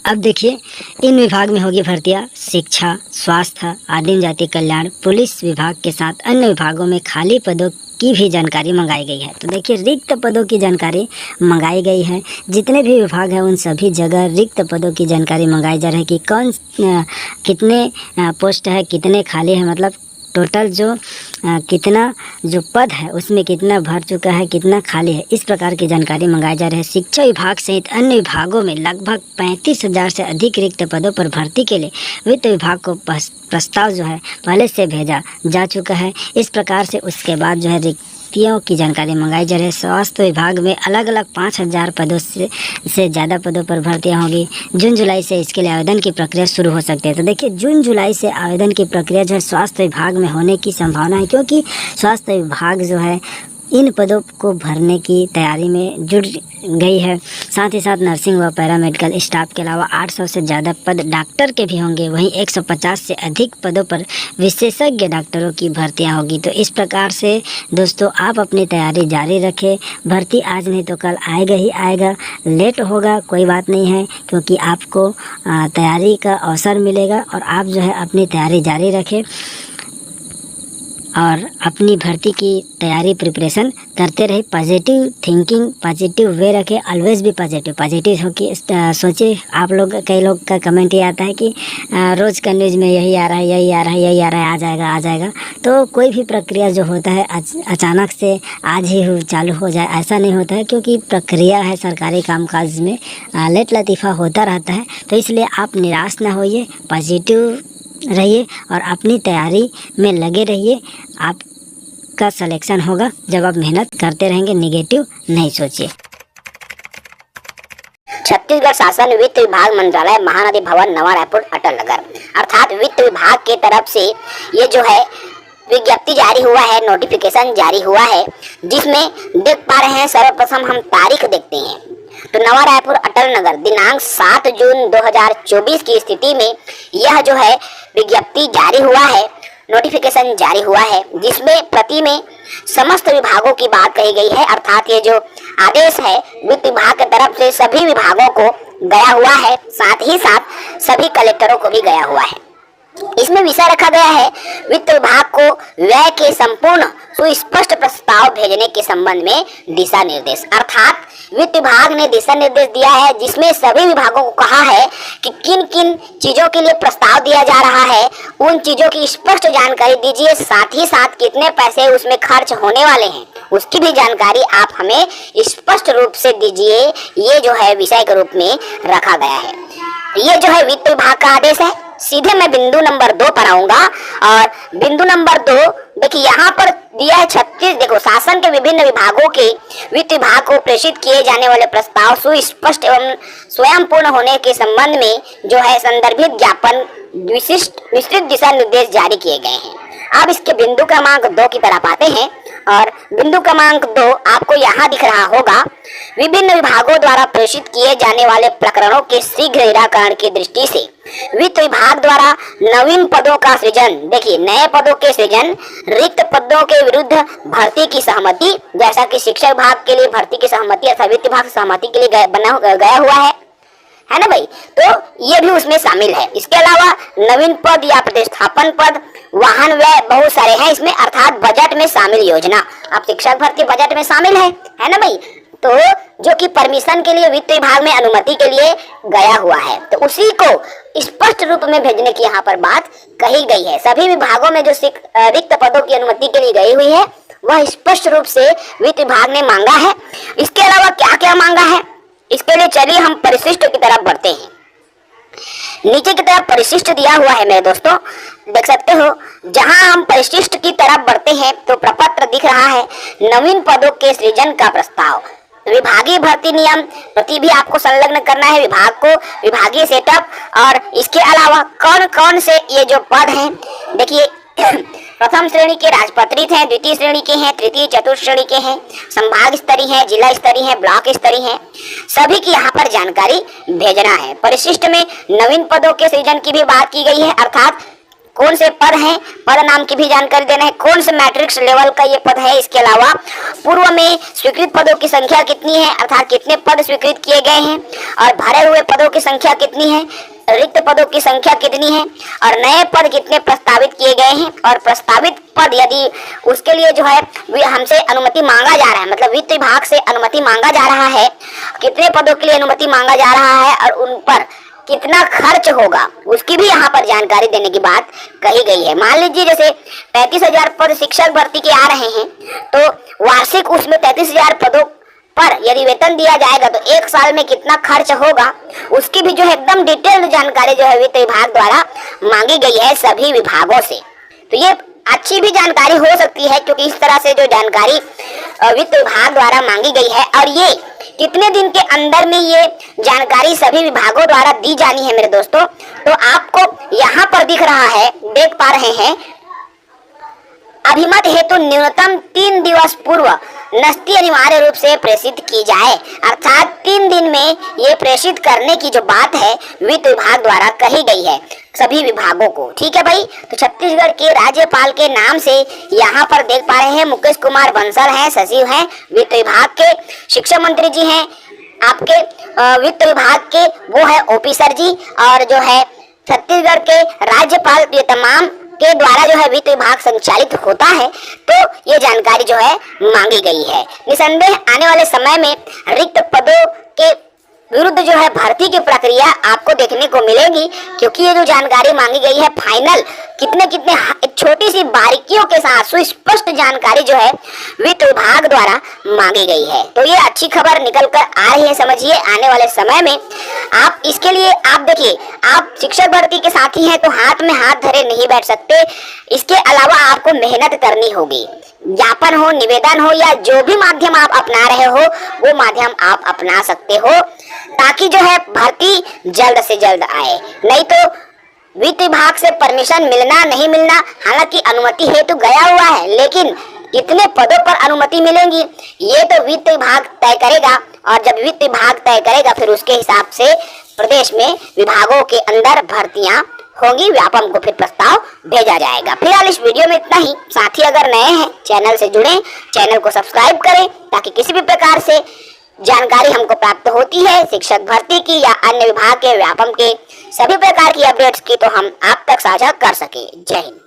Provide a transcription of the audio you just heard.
अब देखिए, इन विभाग में होगी भर्तियां शिक्षा, स्वास्थ्य, आदिम जाति कल्याण, पुलिस विभाग के साथ अन्य विभागों में खाली पदों की भी जानकारी मंगाई गई है। तो देखिए, रिक्त पदों की जानकारी मंगाई गई है। जितने भी विभाग हैं उन सभी जगह रिक्त पदों की जानकारी मंगाई जा रही है कि कौन कितने पोस्ट है, कितने खाली है, मतलब टोटल जो कितना जो पद है उसमें कितना भर चुका है, कितना खाली है, इस प्रकार की जानकारी मंगाई जा रही है। शिक्षा विभाग सहित अन्य विभागों में लगभग 35,000 से अधिक रिक्त पदों पर भर्ती के लिए वित्त विभाग को प्रस्ताव जो है पहले से भेजा जा चुका है। इस प्रकार से उसके बाद जो है रिक्तियों की जानकारी मंगाई जा रही है। स्वास्थ्य विभाग में अलग अलग 5,000 पदों से ज़्यादा पदों पर भर्तियाँ होगी। जून जुलाई से इसके लिए आवेदन की प्रक्रिया शुरू हो सकती है। तो देखिए, जून जुलाई से आवेदन की प्रक्रिया जो है स्वास्थ्य विभाग में होने की संभावना है, क्योंकि स्वास्थ्य विभाग जो है इन पदों को भरने की तैयारी में जुट गई है। साथ ही साथ नर्सिंग व पैरामेडिकल स्टाफ के अलावा 800 से ज़्यादा पद डॉक्टर के भी होंगे। वहीं 150 से अधिक पदों पर विशेषज्ञ डॉक्टरों की भर्तियां होगी। तो इस प्रकार से दोस्तों, आप अपनी तैयारी जारी रखें। भर्ती आज नहीं तो कल आएगा ही आएगा। लेट होगा कोई बात नहीं है, क्योंकि आपको तैयारी का अवसर मिलेगा और आप जो है अपनी तैयारी जारी रखें और अपनी भर्ती की तैयारी प्रिपरेशन करते रहे। पॉजिटिव थिंकिंग, पॉजिटिव वे रखें, ऑलवेज भी पॉजिटिव होकर सोचिए। आप लोग, कई लोग का कमेंट ये आता है कि रोज़ का न्यूज़ में यही आ रहा है, यही आ रहा है, यही आ रहा है, आ जाएगा। तो कोई भी प्रक्रिया जो होता है अचानक से आज ही चालू हो जाए, ऐसा नहीं होता है, क्योंकि प्रक्रिया है सरकारी कामकाज में, लेट लतीफ़ा होता रहता है। तो इसलिए आप निराश ना होइए, पॉजिटिव रहिए और अपनी तैयारी में लगे रहिए। आपका सिलेक्शन होगा जब आप मेहनत करते रहेंगे, नेगेटिव नहीं सोचिए। छत्तीसगढ़ शासन वित्त विभाग मंत्रालय महानदी भवन नवा रायपुर अटल नगर अर्थात वित्त विभाग के तरफ से ये जो है विज्ञप्ति जारी हुआ है, नोटिफिकेशन जारी हुआ है, जिसमें देख पा रहे हैं। सर्वप्रथम हम तारीख देखते हैं तो नवा रायपुर अटल नगर दिनांक 7 जून 2024 की स्थिति में यह जो है विज्ञप्ति जारी हुआ है, नोटिफिकेशन जारी हुआ है, जिसमें प्रति में समस्त विभागों की बात कही गई है। अर्थात ये जो आदेश है वित्त विभाग की तरफ से सभी विभागों को गया हुआ है, साथ ही साथ सभी कलेक्टरों को भी गया हुआ है। इसमें विषय रखा गया है वित्त विभाग को व्यय के संपूर्ण सुस्पष्ट प्रस्ताव भेजने के संबंध में दिशा निर्देश। अर्थात वित्त विभाग ने दिशा निर्देश दिया है, जिसमें सभी विभागों को कहा है कि किन किन चीजों के लिए प्रस्ताव दिया जा रहा है, उन चीजों की स्पष्ट जानकारी दीजिए। साथ ही साथ कितने पैसे उसमें खर्च होने वाले हैं उसकी भी जानकारी आप हमें स्पष्ट रूप से दीजिए। ये जो है विषय के रूप में रखा गया है। ये जो है वित्त विभाग का आदेश है। सीधे मैं बिंदु नंबर 2 पर आऊंगा और बिंदु नंबर 2 देखिए, यहाँ पर दिया है 36। देखो, शासन के विभिन्न विभागों के वित्त विभाग को प्रेषित किए जाने वाले प्रस्ताव सुस्पष्ट एवं स्वयंपूर्ण होने के संबंध में जो है संदर्भित ज्ञापन विस्तृत दिशा निर्देश जारी किए गए हैं। अब इसके बिंदु क्रमांक 2 की तरफ आते हैं और बिंदु क्रमांक 2 आपको यहाँ दिख रहा होगा। विभिन्न विभागों द्वारा प्रेषित किए जाने वाले प्रकरणों के शीघ्र निराकरण की दृष्टि से वित्त विभाग द्वारा नवीन पदों का सृजन, देखिए नए पदों के सृजन, रिक्त पदों के विरुद्ध भर्ती की सहमति, जैसा कि शिक्षा विभाग के लिए भर्ती की सहमति अथवा वित्त विभाग की सहमति के लिए गया हुआ है ना भाई। तो ये भी उसमें शामिल है। इसके अलावा नवीन पद या प्रतिस्थापन पद, वाहन व्यय, बहुत सारे हैं इसमें। अर्थात बजट में शामिल योजना, अब शिक्षक भर्ती बजट में शामिल है ना भाई। तो जो कि परमिशन के लिए वित्त विभाग में अनुमति के लिए गया हुआ है, तो उसी को स्पष्ट रूप में भेजने की यहाँ पर बात कही गई है। सभी विभागों में जो रिक्त पदों की अनुमति के लिए गई हुई है वह स्पष्ट रूप से वित्त विभाग ने मांगा है। इसके अलावा क्या क्या मांगा है, इसके लिए चलिए हम परिशिष्ट की तरफ बढ़ते हैं। नीचे की तरफ परिशिष्ट दिया हुआ है मेरे दोस्तों, देख सकते हो। जहां हम परिशिष्ट की तरफ बढ़ते हैं तो प्रपत्र दिख रहा है, नवीन पदों के सृजन का प्रस्ताव, विभागीय भर्ती नियम प्रति भी आपको संलग्न करना है विभाग को, विभागीय सेटअप, और इसके अलावा कौन कौन से ये जो पद हैं, देखिए प्रथम श्रेणी के राजपत्रित हैं, द्वितीय श्रेणी के हैं, तृतीय चतुर्थ श्रेणी के हैं, संभाग स्तरीय हैं, जिला स्तरीय हैं, ब्लॉक स्तरीय हैं, सभी की यहाँ पर जानकारी भेजना है। परिशिष्ट में नवीन पदों के सृजन की भी बात की गई है, अर्थात कौन से पद हैं, पद नाम की भी जानकारी देना है, कौन से मैट्रिक्स लेवल का ये पद है। इसके अलावा पूर्व में स्वीकृत पदों की संख्या कितनी है, अर्थात कितने पद स्वीकृत किए गए हैं, और भरे हुए पदों की संख्या कितनी है, रिक्त पदों की संख्या कितनी है, और नए पद कितने प्रस्तावित किए गए हैं, और प्रस्तावित पद यदि उसके लिए जो है हमसे अनुमति मांगा जा रहा है, मतलब वित्त विभाग से अनुमति मांगा जा रहा है, कितने पदों के लिए अनुमति मांगा जा रहा है और उन पर कितना खर्च होगा, उसकी भी यहाँ पर जानकारी देने की बात कही गई है। मान लीजिए जैसे 35,000 पद शिक्षक भर्ती के आ रहे हैं, तो वार्षिक उसमें 33,000 पदों पर यदि वेतन दिया जाएगा तो एक साल में कितना खर्च होगा, उसकी भी जो है एकदम डिटेल्ड जानकारी जो है वित्त विभाग द्वारा मांगी गई है सभी विभागों से। तो ये अच्छी भी जानकारी हो सकती है, क्योंकि इस तरह से जो जानकारी वित्त विभाग द्वारा मांगी गई है, और ये कितने दिन के अंदर में ये जानकारी सभी विभागों द्वारा दी जानी है मेरे दोस्तों। तो आपको यहाँ पर दिख रहा है, देख पा रहे हैं, अभिमत हेतु न्यूनतम 3 दिवस पूर्व नस्ती अनिवार्य रूप से प्रेषित की जाए, अर्थात 3 दिन में ये प्रेषित करने की जो बात है वित्त विभाग द्वारा कही गई है सभी विभागों को। ठीक है भाई, तो छत्तीसगढ़ के राज्यपाल के नाम से यहाँ पर देख पा रहे हैं मुकेश कुमार बंसल हैं, सचिव हैं वित्त विभाग के, शिक्षा मंत्री जी हैं आपके वित्त विभाग के, वो है ओपी सर जी, और जो है छत्तीसगढ़ के राज्यपाल, ये तमाम के द्वारा जो है वित्त विभाग संचालित होता है। तो ये जानकारी जो है मांगी गई है। निसंदेह आने वाले समय में रिक्त पदों के विरुद्ध जो है भर्ती की प्रक्रिया आपको देखने को मिलेगी, क्योंकि ये जो जानकारी मांगी गई है फाइनल कितने कितने छोटी सी बारीकियों के साथ सुस्पष्ट जानकारी जो है वित्त विभाग द्वारा मांगी गई है। तो ये अच्छी खबर निकल कर आ रही है, समझिए आने वाले समय में आप इसके लिए आप देखिए, आप शिक्षक भर्ती के साथी हैं तो हाथ में हाथ धरे नहीं बैठ सकते, इसके अलावा आपको मेहनत करनी होगी। ज्ञापन हो, निवेदन हो, या जो भी माध्यम आप अपना रहे हो वो माध्यम आप अपना सकते हो, ताकि जो है भर्ती जल्द से जल्द आए। नहीं तो वित्त विभाग से परमिशन मिलना नहीं मिलना, हालांकि अनुमति हेतु गया हुआ है, लेकिन कितने पदों पर अनुमति मिलेंगी ये तो वित्त विभाग तय करेगा, और जब वित्त विभाग तय करेगा फिर उसके हिसाब से प्रदेश में विभागों के अंदर भर्तियां होंगी, व्यापम को फिर प्रस्ताव भेजा जाएगा। फिलहाल इस वीडियो में इतना ही। साथी अगर नए हैं चैनल से जुड़ें, चैनल को सब्सक्राइब करें, ताकि किसी भी प्रकार से जानकारी हमको प्राप्त होती है शिक्षक भर्ती की या अन्य विभाग के व्यापम के सभी प्रकार की अपडेट्स की, तो हम आप तक साझा कर सके। जय हिंद।